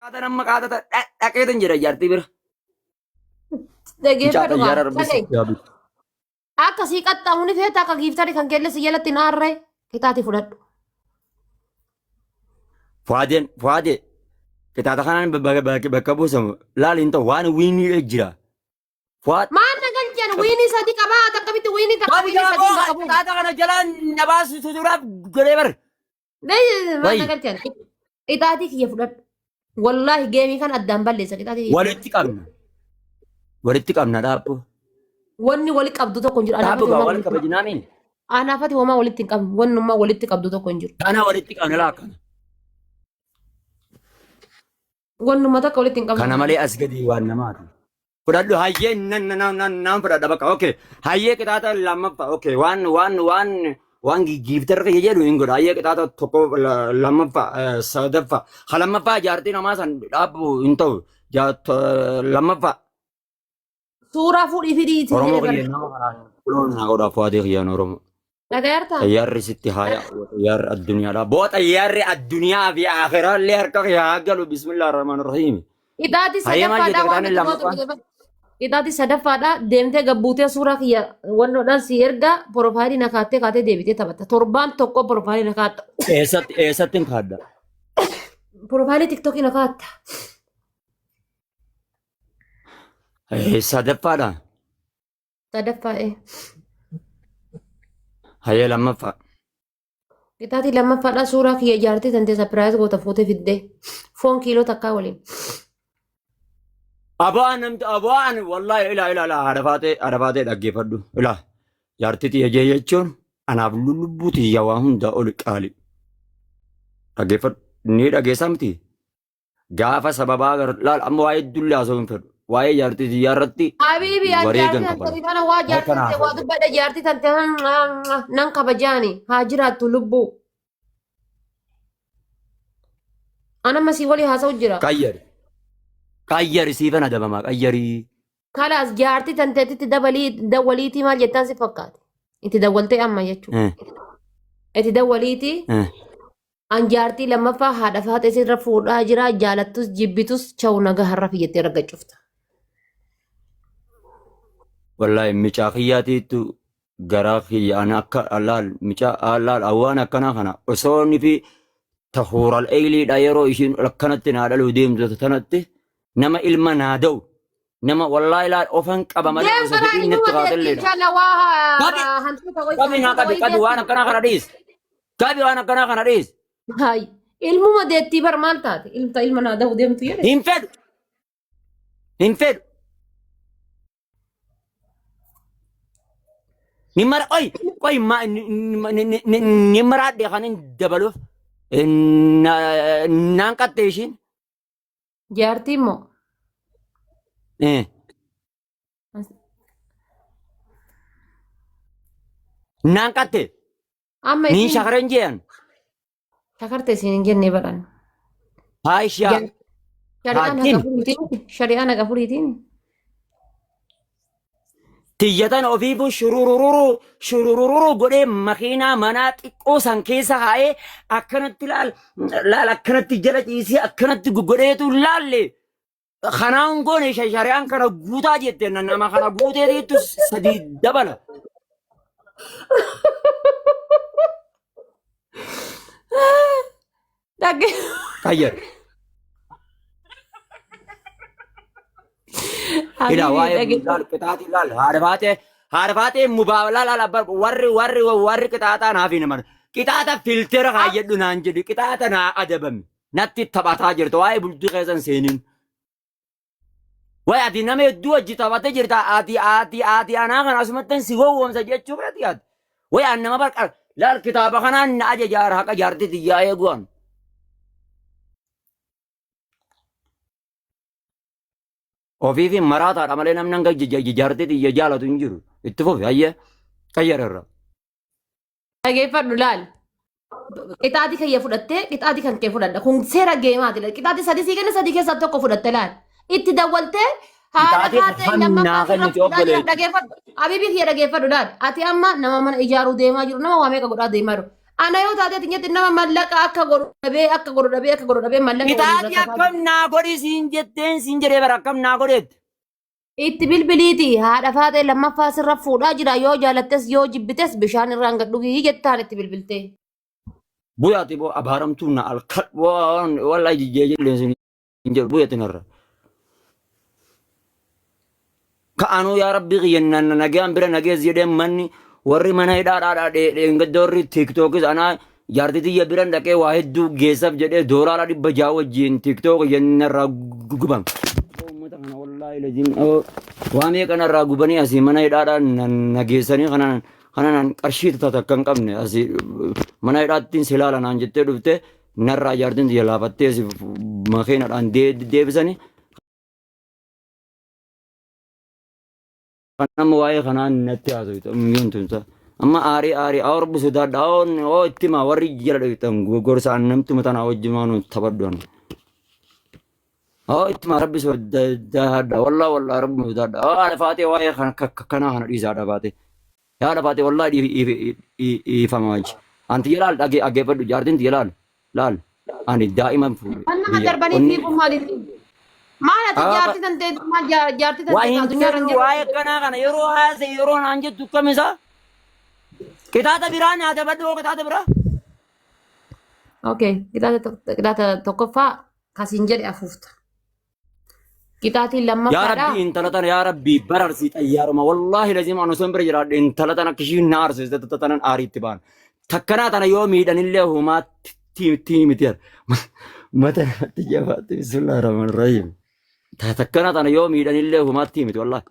Kata nama kata tak itu jadi jarti bir. Dhaggeeffadhu Bicara maa. Rabbi Dhagaye. siapa? Akka sii qaxxaamu ni feeta akka giiftarii kan keelles jalatti naarree qixaati fudhadhu. Fuade kita takanan bakka buusamu laal into waan wiinii jira. Fuad. Maal nagalchan wiinii sadii qabaa akkamitti wiinii takka Tapi wiinii sadii bakka bu'u. kita kana jalan nabas susurat gede ber. Maal nagalchan qixaatii kiyya fudhadhu. Wallaahi geemii kan addaan balleessa qixaatii kiyya. Walitti qabna dhaabbu. Wanni wali qabdu tokko hin jiru. Dhaabbu gaa walitti qaba jinaamiin. Anaafati homaa walitti hin qabnu. Wannummaa walitti qabdu tokko hin jiru. Kana walitti qabna laakana. Wannummaa takka walitti hin qabnu. Kana malee as gadi waan namaati. Fudhadhu hayyee nan fudhadha bakka okay. Hayyee qixaata lammaffaa okay. Waan giiftarra jedhu hin godha. Hayyee qixaata tokko lammaffaa sadaffaa. Lammaffaa jaartii namaa san dhaabbu hin ta'u. Lammaffaa. Suuraa fuudhii fi dhiitii. Oromoo kiyya nama kanaan kuloon naa godha fuudhee kiyyaan Oromoo. Dhagaayartaa? Xayyaarri sitti haaya xayyaarri addunyaadha. Boo xayyaarri addunyaa fi akiraallee harka kiyyaa galu bismillah ar-rahmaan ar-rahiim. Qixaati sadaffaadha deemtee gabbuutee suuraa kiyya wannoodhaan si erga piroofaayilii na kaatee deebitee taphatta. Torbaan tokko piroofaayilii na kaatta. Eessatti hin kaadda? Piroofaayilii tiktookii na kaatta. Sadaffaadha. Sadaffaa'ee. Hayyee lammaffaa. Qixaati lammaffaadha suuraa kiyya ijaartee tantee sapiraayis goota fuutee fiddee foon kiiloo takkaa waliin. Abaan wallahi ila hadafaatee dhaggeeffadhu ila jaartiti yajee jechuun anaaf lubbuu tiyya waa hunda ol qaali dhaggeeffadhu ni dhageessaa miti gaafa sababaa laal amma waa'ee dullee haasoo hin fedhu waa'ee jaartii tiyyaa irratti Habiibi jaartii tante kana waa jaartii waa dubbadha jaartii tante nan kabajaani haa jiraattu lubbuu. Anamma si walii haasa'u jira. Qayyari siifan adabamaa qayyarii. Kalaas jaartii tanteetitti dawwaliitii maal jettaan si fakkaate? Itti dawwaltee amma jechuudha. Itti dawwaliitii an jaartii lammaffaa haadha faatee sirra fuudhaa jira jaalattus jibbitus chawu nagaa har'a fiyyattee raggachufta. Wallahi micaa kiyyaatiitu garaa kiyyaan akka allaal micaa allaal awwaan akkanaa kana osoo inni fi tahuural eeyiliidha yeroo ishiin akkanatti naa dhaluu deemtu tanatti. Nama ilma naa da'u nama wallahi laal ofan qaba malee osoo fedhiin natti qaatellee qabi waan akkanaa kana dhiis qabi waan akkanaa kana dhiis. Ilmuma deettii bar maal taate ilma naa da'u deemtu jedhe. Hin fedhu. Ni mara qoy ni maraadhe kan hin dabaluuf naan qattee ishiin. Jaartii immoo. Naan qatte. Amma Niin shakaran jeeyan. shakarte isin hin jennee baran. Haishaa. Shari'aan haga furiitiin. Tiyyatan ofiifu shurururu godhee makiinaa manaa xiqqoo san keessa haa'ee akkanatti laal akkanatti jala ciisee akkanatti godheetu laalle kanaan goone shari'aan kana guutaa jette nama kana guuteetiitu sadii dabala. Qayyar. Ila waa'ee laal qixaati laal haadha baatee mubaala laal warri qixaataa naaf hin amanu qixaata filtera kaayedhu naan jedhu qixaata naa adabame natti taphataa jirtu waa'ee bultii keessan seeniin. Waa'ee ati nama hedduu hojii taphatee jirta ati anaa kana asumatti si gowwoomsa jechuu feeti ati. Waa'ee an nama barqaa laal kitaaba kanaan na ajajaar haqa jaartii xiyyaa eeguun. Ofiifi maraataadha malee namni hanga jaartii xiyya jaalatu hin jiru. Itti fufi hayyee qayyararra. Dhageeffadhu laal. Qixaatii kiyya fudhattee qixaatii kan kee fudhadha. Kun seera geemaati. Qixaatii sadii sii kenna sadii keessaa tokko fudhatte laal. Itti dawwaltee haadha taatee lammaffaa dhageeffadhu. Habiibii kiyya dhageeffadhu laal. Ati amma nama mana ijaaruu deemaa jiru nama waa meeqa godhaa deemaa jiru. أنا يو تاتي تنجت إنما ملك أكا غرو دبي ملك Itaati akkam naa godhi siin jetteen siin jedhee bara akkam naa godheetti. itti bilbiliiti haadha faatee lammaffaa sirra fuudhaa jira yoo jaalattes yoo jibbites bishaan irraan gad dhugii jettaan itti bilbiltee. Buyaati boo abaaramtuu na alkal wallahi jijjeejileen siin jedhu buyaati narra. Ka'anuu yaa rabbi qiyyannan nagaan bira nagees jedheen manni warri mana hidhaadhaa dheengaddoorri tiiktookis anaa jaartitiyya biran dhaqee waa hedduu geessaaf jedhee doolaara 600 wajjin tiiktook jennarraa guban. Uummata kana wallaahi laziim waa meeqanarraa gubanii asii mana hidhaadhaa nageessanii kanaan qarshii takka hin qabne asii mana hidhaattiin si ilaala naan jettee dhufte narraa jaartiin tiyya laafattee makiinadhaan deebisanii. Nama waa'ee kanaan natti haasa'u miyyoon tumsa. Amma aarii awwarbu sodaadha oo itti maa warri jala dhaqxan gorsaan namtuma tanaa wajjimaan taphaddoon. Oo itti maa rabbi sodaadha wallaa rabbi sodaadha. Oo haadha faatee waa'ee kanaa kana dhiisaadha faatee. Yaa haadha faatee wallaa dhiifamaa jiru. Anti ilaal dhaggeeffadhu jaartiin ilaal. Ani daa'iman fuudhe. Nama darbanii fiiguun maaliif? Maal ati jaartii tantee waa hin jiru waa'ee kana yeroo haase yeroo naan jettu kamisa qixaata biraa nyaata badhoo qixaata biraa. Okay, qixaata tokkoffaa kasiin jedhe afuufta. Qixaatiin lammaffaadha. Yaa Rabbi intala tana yaa Rabbi bararsii xayyaaruma wallaahi laziim anu son bira jiraadhe intala tana akka ishiin na aarsiiste tanan aariitti baan. Takkanaa tana yoo miidhanillee humaa tiimiti mata namatti jabaatti bismillaahi rahmaani rahiim. Takkanaa tana yoo miidhanillee humaatti himiti wallaahi.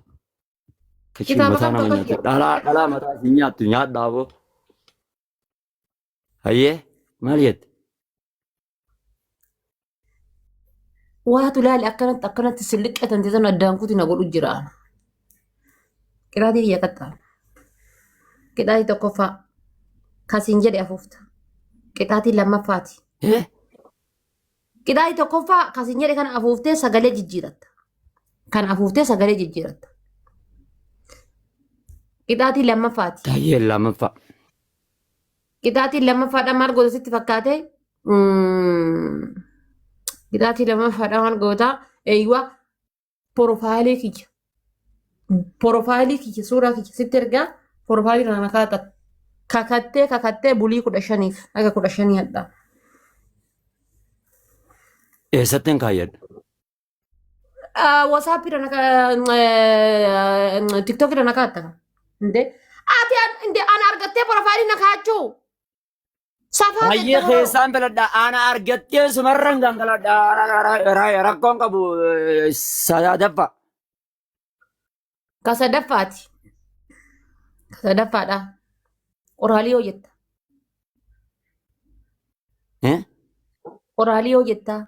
Kashiin mataa nama nyaatu dhalaa mataa isin nyaattu nyaadhaafoo. Hayyee maal jette? Waatu laali akkanatti silliqqatan teessan addaan kuti na godhu jira. Qixaatii kiyya qaxxaala. Qixaatii tokkoffaa kasiin jedhe afuufta. Qixaatii lammaffaati. Qixaatii tokkoffaa kasiin jedhe kana afuuftee sagalee jijjiiratta. Kan afuuftee sagalee jijjiiratta. Qixaatii lammaffaati. Taayee lammaffaa. Qixaatiin lammaffaadhaan maal goota sitti fakkaate? Qixaatii lammaffaadhaan maal goota? Eeyyuu porofaayilii kiyya. Porofaayilii kiyya suuraa kiyya sitti ergaa porofaayilii kana kaata. Kakattee bulii 15 haga 15 hadhaa. Eessatti hin kaayyadhu? Wasaappiidhaan tiktookidhaan akka attana. Ati ana argattee porofaayilii na kaachuu. Hayyee keessaan filadha ana argattee sumarran gangaladha rakkoon qabu sadaffa. Ka sadaffaati. Ka sadaffaadha. Qoraalii hoo jetta. Qoraalii hoo jettaa.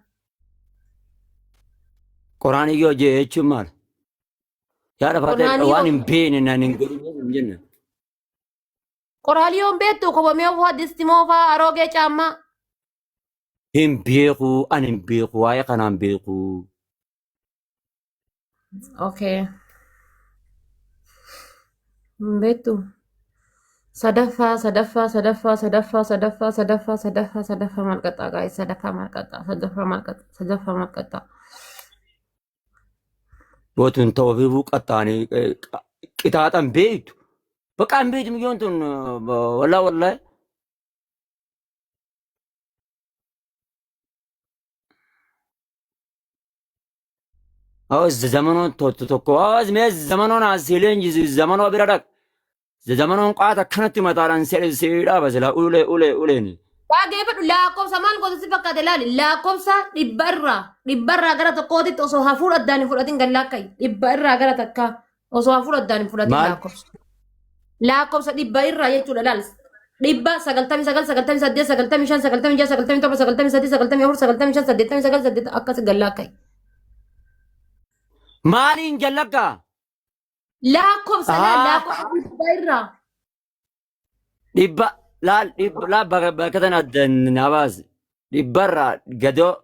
Qoraanii yoo jechuun maal? Yaada faatee waan hin beekne naan hin godhin jenna. Qoraalii yoo hin beektu kobomee ofaa distimoo fa'aa aroogee caammaa. Hin beeku ani hin beeku waa'ee kanaan beeku. Okay. Hin beektu. Sadaffaa maal qaxxaa gaa'e sadaffaa maal qaxxaa. Bootun ta'uu fi qaxxaanii qixaaxan beektu. Bakka hin beektu miyyoon tun wallaahi. Zamanoon tokko zamanoon asiileen jiru zamanoo bira dhaq. Zamanoon qaata akkanatti mataadhaan seedhaaba sila uleeni. Dhaggeeffadhu lakkoofsa maal goota si fakkaate ilaali lakkoofsa dhibbarraa gara tokkootitti osoo hafuura addaan hin fudhatin gallaakkaayi dhibbarraa gara takkaa osoo hafuura addaan hin fudhatin lakkoofsa. Lakkoofsa dhibbarraa jechuudha ilaali 199 akkas gallaakkaayi. Maaliin jallakkaa? Lakkoofsa dhibbarraa. Laal bakka tana nabaas dhibbarraa gadoo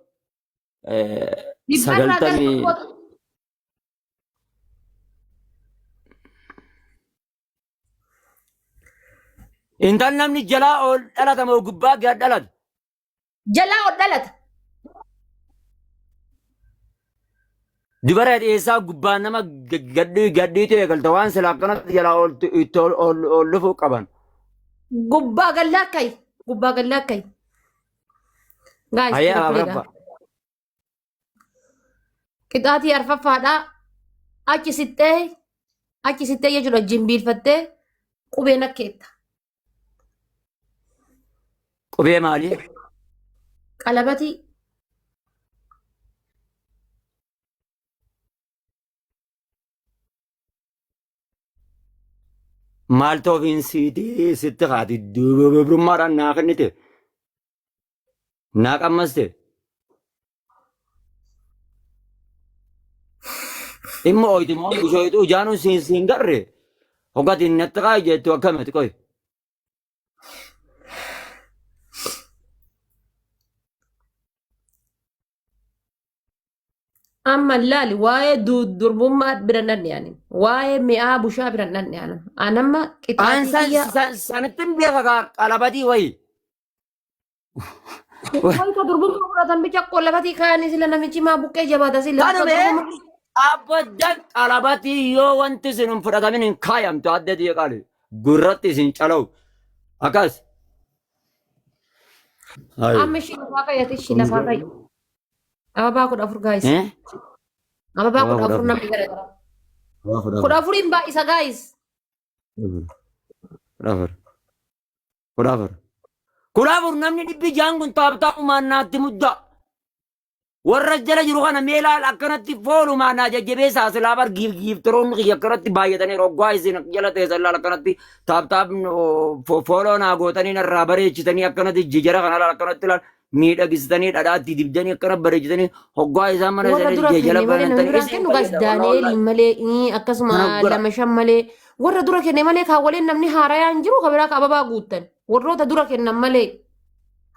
90. انت نمني جلا او دلت مو غبا غا دلت jalaa ol dhalata. دبره ايسا غبا نما غدي تو يقل توان سلا كنت جلا او لفو قبن Gubbaa gallaa akkayi. Gubbaa gallaa akkayi. Guys, هيا triple افرفا dha. Qixaatii arfaffaadhaa achi sittee jechuudha jimbiilfattee qubeen akkeetta. قبي مالي Qalabatii مال توفين سيتي ست خاتي ببرما ناخنته ناك امسته اما اويتي مو بشويتو جانو سين غره وقت النتقا جيتو كمت كوي amma laali waa'ee durbummaa bira nan yaani waa'ee mi'aa bushaa bira nan yaani anamma qixaatii kiyya سنتم بيها قلبتي وي wayita durbummaa fudhatan bicha qollabatii kaanii sila namichi maa buqqee jabaata sila كانوا بيه ابدا قلبتي يو وانت سنم فرقمين كايم تو اددي قال غرتي سين چلو اكاس هاي amma ishii lafaa kayyate ishii lafaa kayya ababaa kudha afur gaayis ايه ababaa kudha واخد afur افر namni garagara واخد kudha افر afuriin baay'isa gaayis افر افر كلافر نمني دبي جانكون تابتا ما ناتي مدة والرجال جروحنا ميلال أكنت فولو ما ناجا جبيسا سلابر جيف ترون غي أكنت بايتاني روغواي سين جلا تيسلا أكنت تاب فولو ناغوتاني نرابري چتاني أكنت جيجرا خنا أكنت لال ميدا گستاني دادا تيدبداني أكنت بريجتاني روغواي زمان warra dura جيجلا kenne malee namni بنتاني biraan kennu gaayis daaneelii malee akkasuma lama shan malee warra dura kenne malee kaawwaleen namni haarayaan jiru kabiraa ka ababaa guuttan warroota dura kennan malee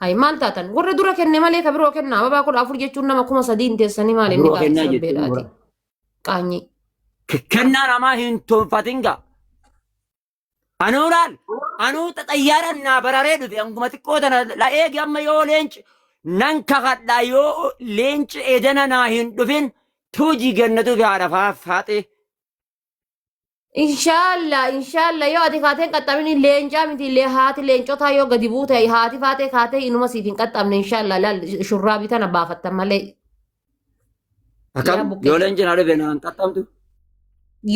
hay maal taatan warra dura kenne malee kabiroo kenna ababaa kudha afur jechuun nama 3,000 teessanii maal inni برو gaayis كنا rabbeedhaati جتو qaanyii. كنا نما هنتو فاتنجا أنورال أنو تطيارا نابراريدو في أنكم تكودنا لا إيه أما يو لينش ننكخت لا يو لينش إدنا ناهن دفين توجي جنتو في عرفها فاتي Inshallah yoo ati kaatee hin qaxxamin leencaa miti illee haati leencotaa yoo gadi buute haati faatee kaatee inuma siif hin qaxxamne inshallah laal shurraabii tana baafattan malee yaa أكم buqqee يو لينش نارو بينا أنكتمتو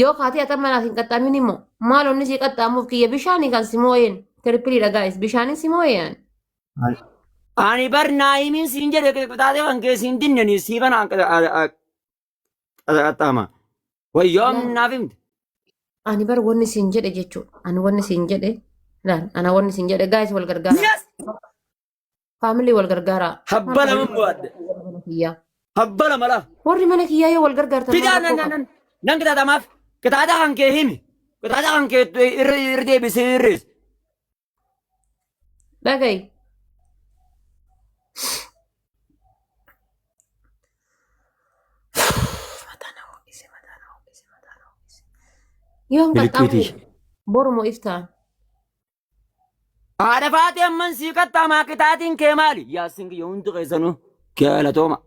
yoo kaatee atan manaaf hin qaxxamin immoo maal onni sii qaxxaamuuf kiyya bishaanii kan simooyeen tirpiliidha gaayis bishaanii simooyeen أنا بر نايمين سينجر كتاتي وانكي سيندنني سيبان أتاما ويوم نافمت ani bar wanni siin jedhe jechuudha ani wanni siin jedhe laal ana wanni siin jedhe gaayis wal gargaara يس faamilii wal gargaara هبلا من مواد kiyyaa هبلا ملا warri mana kiyyaa yoo wal gargaartan Tidak, maal rakkoo qaba nang kita maaf, kita ada kan ke himi, kita ada kan ke irde bisiris. dhagayi yoo hin Milikiiti. qaxxaamu borumoo iftaan Ada fati amman si katta ma kitaatiin kee maali? Yaa singi yoo hundi keessanuu keelatooma.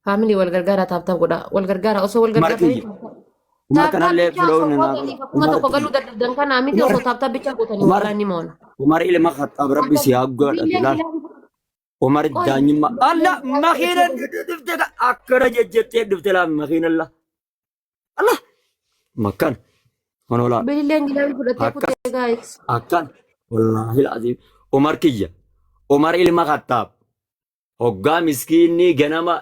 faamilii wal gargaaraa taaptaaf godha wal gargaaraa osoo wal gargaartanii Markiyya. Umar kanallee filoon kuma tokko galuu dadhabdan kanaa miti osoo taaptaa bichaa gootanii Umar warraan ni moona. Umar ilma khattaab rabbi si haggoodha filaal. Umar daanyimma alla makiina dhufte akkana jejjettee dhufte laa makiina la. Allah makkan manolaa Bililleen gilaamii fudhattee akkas kuttee gaayis. akkan wallaahi laaziim Umar kiyya Umar ilma khattaab hoggaa miskiinni ganama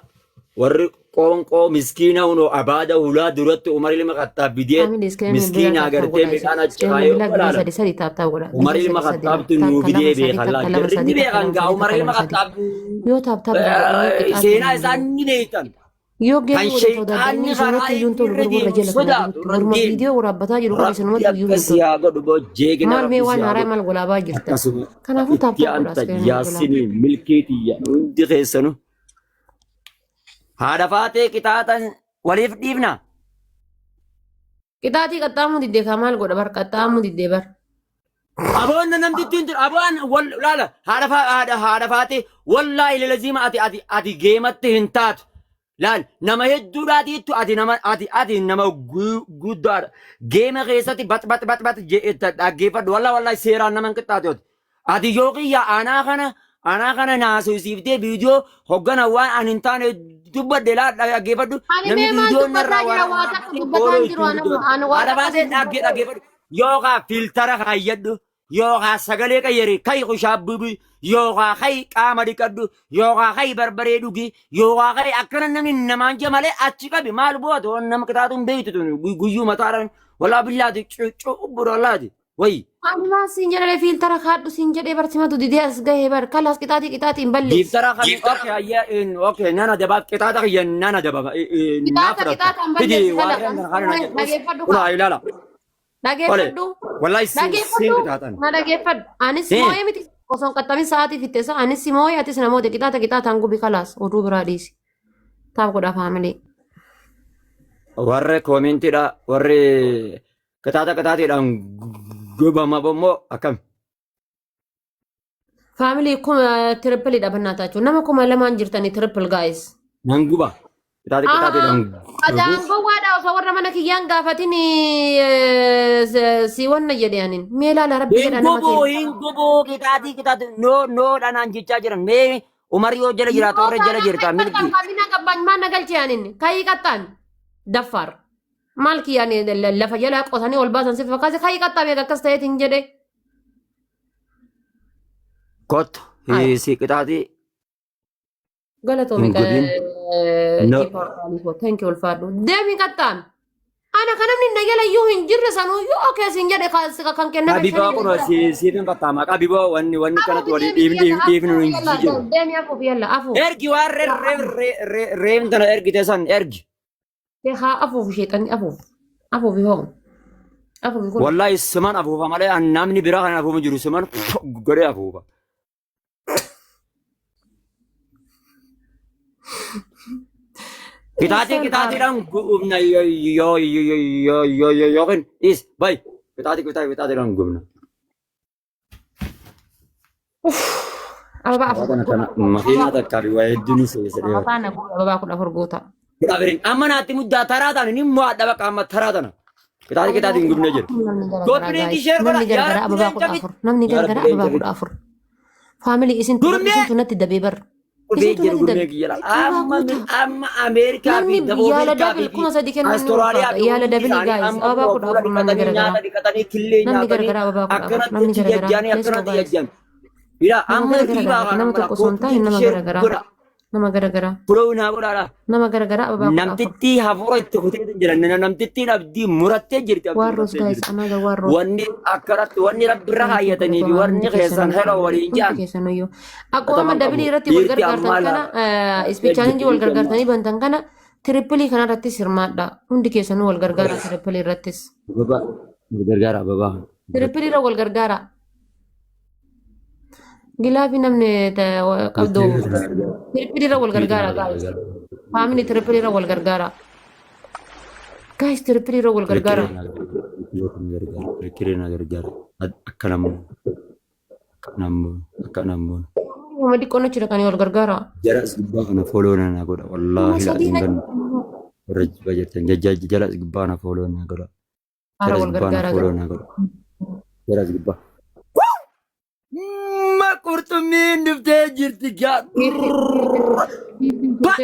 warri qoonqoo miskiina hunoo abaada hulaa duratti Umar ilma khattaab bidee Faamilii iskeenii miskiina bilaa taaptaa agartee godha. midhaan achi Iskeenii kaayee bilaa gizee olaala. sadii sadii taaptaa godha. Umar Gizee ilma sadii sadii khattaabtu nuu takka bidee lama sadii beekan takka laal lama jarri ni sadii takka beekan lama gaa sadii Umar takka ilma lama sadii. khattaab Yoo taaptaa biraa yoo qixaatti seenaa hin isaan jiru. ni beektan Yoo kan geemu waliin ta'uu danda'u inni shayxaanni isinumatti karaa iyyuu hin tolu irra gurgurra deemu jala kana sodaatu jirutti. irra Warma deemu viidiyoo waraabbataa jiru kun rabbi isinumatti iyyuu hin akkasii tolu. haa godhu boo jeegina Maal mee rabbi si waan haa haaraa godhu maal golaabaa jirtan. akkasuma Kanaafuu itti taaptaa godha anta iskeenii golaabaa. yaasinii milkeetiyya hundi keessanu haadha faatee qixaatan waliif dhiifna Qixaatii qaxxaamuu diddee kaa maal godha bar qaxxaamuu diddee bar. أبوان نمتين أبوان لا لا هذا فاتي والله لازم أتي جيمت هنتات لا نما يدور أتي تو أتي نما جودار جيم غيساتي بات جيفت والله سيران نما كتاتود أتي يوكي يا أنا خنا ناس يسيفتي فيديو هجنا وان أنتان تبدلا جيفت Ani mee maal dubbataa jira waa takka dubbataan jiru ana waa هذا takka فاتي جيفت يوكا فلتر خيّد يوغا سغلي كيري كاي خشاب يوغا خاي قامدي كدو يوغا خاي بربري دوغي يوغا خاي اكن نمن نمان جمالي اتشكا بمال بوت ونم كتاتون بيتتون غيو متارن ولا بالله دي چو برولادي وي ani maa siin jedhee fiiltara kaadhu siin jedhee barsimatu didee as gahee bar kalas qixaatiin balleessi. ديفترا خلي اوكي يا ان اوكي نانا دبا كتاتا يا نانا دبا Qixaataan تدي balleessi وارن dhageeffadhu لا لا dhageeffadhu والله سين dhageeffadhu كتاتا na dhageeffadhu anis moo'ee miti osoo hin qaxxamin sa'aatii fitteessa anis moo'ee atis namoota qixaataan gubi kalas oduu biraa dhiisi taaf godha faamilee. warre koomentiidha warre kataatiidhaan gubama bommoo akkam Faamilee kuma trippilii dhabannaa taachuu nama kuma lamaan jirtanii trippil gaayis. nan guba kataatiidhaan Adaan gowwaadhaa osoo warra mana kiyyaan gaafatin si wanna jedhaniin mee ilaala rabbi jedha nama keenya. hingubu kitaati no dhanaan jechaa jiran mee umar yoo jala jiraata warra jala jirta milki Qabina qabban maan nagalcheenin kayii qaxxaan daffar maal kiyyaan lafa jalaa qotanii ol baasan si fakkaate kayii qaxxaa beeka akkas ta'eetiin jedhe. kot si kitaati Galatoomi Hin No. thank you ulfaadhu deemi qaxxaan ana kanamni na jala iyyuu hin jirre sanuu yoo okeesin jedhe kan kenna qabibaa kun siifin qaxxaama qabibaa wanni kanatti walii dhiifni nu hin jiru deemi afuuf yalla afuuf ergi waan reem tana ergite san ergi haa afuuf sheexanni afuuf hoo afuuf kun wallahi siman afuufa malee namni biraa kan afuufa jiru siman godhee afuufa kitaatiidhaan gubna yookiin is bay kitaatiidhaan gubna ababaa afur kana makiinaa takkaa fi waa hedduun seesanii ababaa kudha afur guuta kitaabiriin amma naatti muddaa taraa taana ni immoo adda baqa amma taraa tana kitaatiin gubna jira Goopiniin ishee namni gargara ababaa kudha afur namni gargara ababaa kudha afur faamilii isin tunatti dabee bar Gurbee jiru gurbee kiyya amma Ameerikaa fi Daboo Afrikaa fi Astiraaliyaa fi yaala dabalii gaayis ababaa kudha afur namni gargara dhiqatanii killee namni gargara ababaa kudha afur namni akkanatti gargara jajjaanii akkanatti jajjan bira amma nama tokko osoo hin taane nama garagara nama garagara Fuloo naa godhaadha nama garagara ababaa kudha afur namtitti hafuura itti kutee jira namtittiin abdii murattee jirti warroos gaayis anaaga warroos wanni akkanatti wanni rabbirra kaayyatanii fi wanni keessan heloo waliin jaan keessanoyyuu akkuma dabilii irratti wal gargaartan kana ispichaalenjii wal gargaartanii bantan kana tirippilii kana irrattis hirmaadha hundi keessanuu wal gargaara tirippilii irrattis gargaara ababaa tirippilii irra wal gargaara gilaafi namni qabdu tirippilii irra wal gargaara gaayis faamilii tirippilii irra wal gargaara gaayis tirippilii irra wal gargaara Kirina gargaara akka namoonni Uma diqqoon achi dhaqanii wal gargaara. jara as gubbaa kana fooloo na godha wallaahi laatiin kan warra jibba jirtan jala as gubbaa kana fooloo na godha jara as gubbaa kana fooloo na godha jara as gubbaa. Ma qurxummiin dhuftee jirti gaa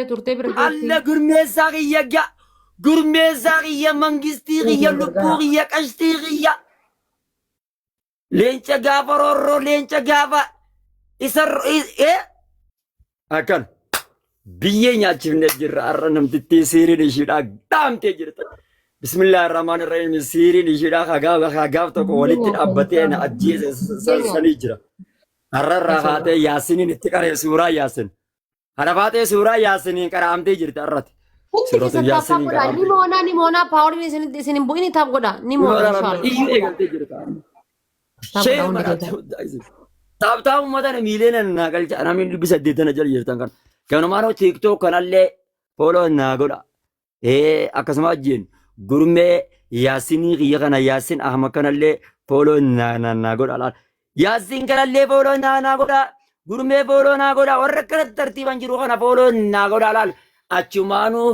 Turtee bira alla gurmeessaa kiyya gaa gurmeessaa kiyya mangistii kiyya lubbuu kiyya qashtii kiyya leenca gaafa roorroo leenca gaafa isa akkan biyyee nyaachifne jirra har'a namtittii siiriin ishiidhaa dhaamtee jirta bismillaahi irrahmaani irrahiim siiriin ishiidhaa hagaaf tokko walitti dhaabbatee na ajjeese sanii jira har'a irraa kaatee yaasiniin itti qaree suuraa yaasin hara faatee suuraa yaasiniin qaraamtee jirti har'ati ni moonaa paawuliin isin hin bu'in taaf godha ni moonaa iyyuu eegaltee jirta taaptaa ummata miileen naa galcha namni dhibbi saddeettana jala jirtan kan ganumaan tiiktook kanallee fooloo naa godha akkasuma ajjeen gurmee Yaasinii kiyya kana yaasin ahma kanallee fooloo naa godha laal. Yaasin kanallee fooloo naa godha. Gurmee fooloo naa godha. Warra akkanatti tartiiban jiru kana fooloo naa godha laal. Achumaanuu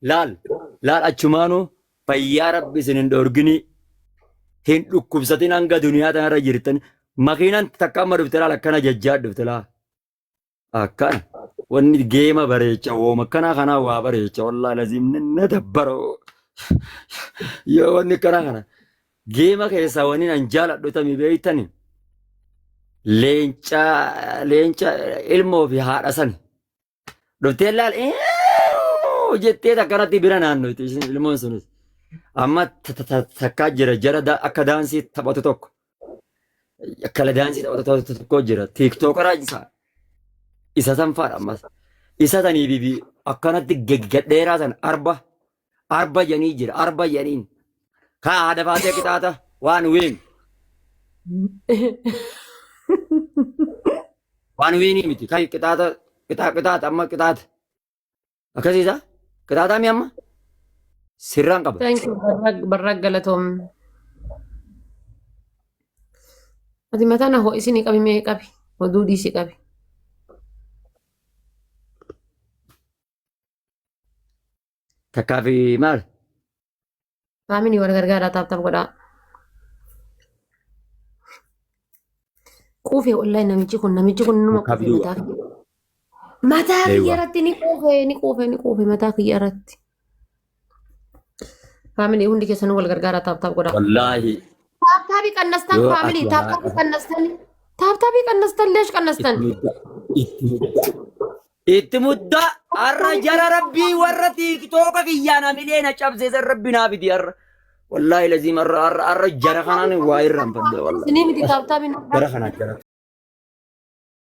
laal achumaanuu fayyaa rabbi isin hin dhoorgini. Hin dhukkubsatin hanga duniyaa tanarra jirtan. Makiinan takka amma dhufte laal akkana jajjaa dhufte laal. Akkana. Wanni geema bareecha wooma kana waa bareecha wallahi lazim na dabbaro yoo wanni kana geema keessa wanni an jaaladhu tami beeytani leenca ilmoo fi haadha san dhuftee laal jettee takkanatti bira naannoyti ilmoon sunis amma takkaa jira jara akka daansii taphatu tokko akkala daansii taphatu tokko jira tiiktookara isa san faadha ammas isa sanii bibi akkanatti gadheeraa san arba janii jira arba janiin kaa haadha baatee qixaata waan wiinii miti kan qixaata amma qixaata akkasiisa qixaataa mi amma sirraan qaba. Barraa galatoom. Ati mataa na ho'isinii qabi mee qabi oduu dhiisii qabi. Takkaafi maal? Faamini wal gargaaraa taaptaaf godhaa. Quufee wallahi namichi kun numa quufee mataa kiyya. Mataa kiyya irratti ni quufee mataa kiyya irratti. Faamini hundi keessanuu wal gargaaraa taaptaaf godhaa. Wallaahi. Taaptaabii qannastan faamini taaptaabii qannastan. Taaptaabii qannastan leesh qannastan. Itti muddaa har'a jara rabbii warra tiiktooka kiyyaana mileena cabseesan rabbi naa fidi har'a. Wallaahi laziim har'a jara kanaan waa irraan fadde wallaahi. Sinii miti taaptaabii jara kanaan jara.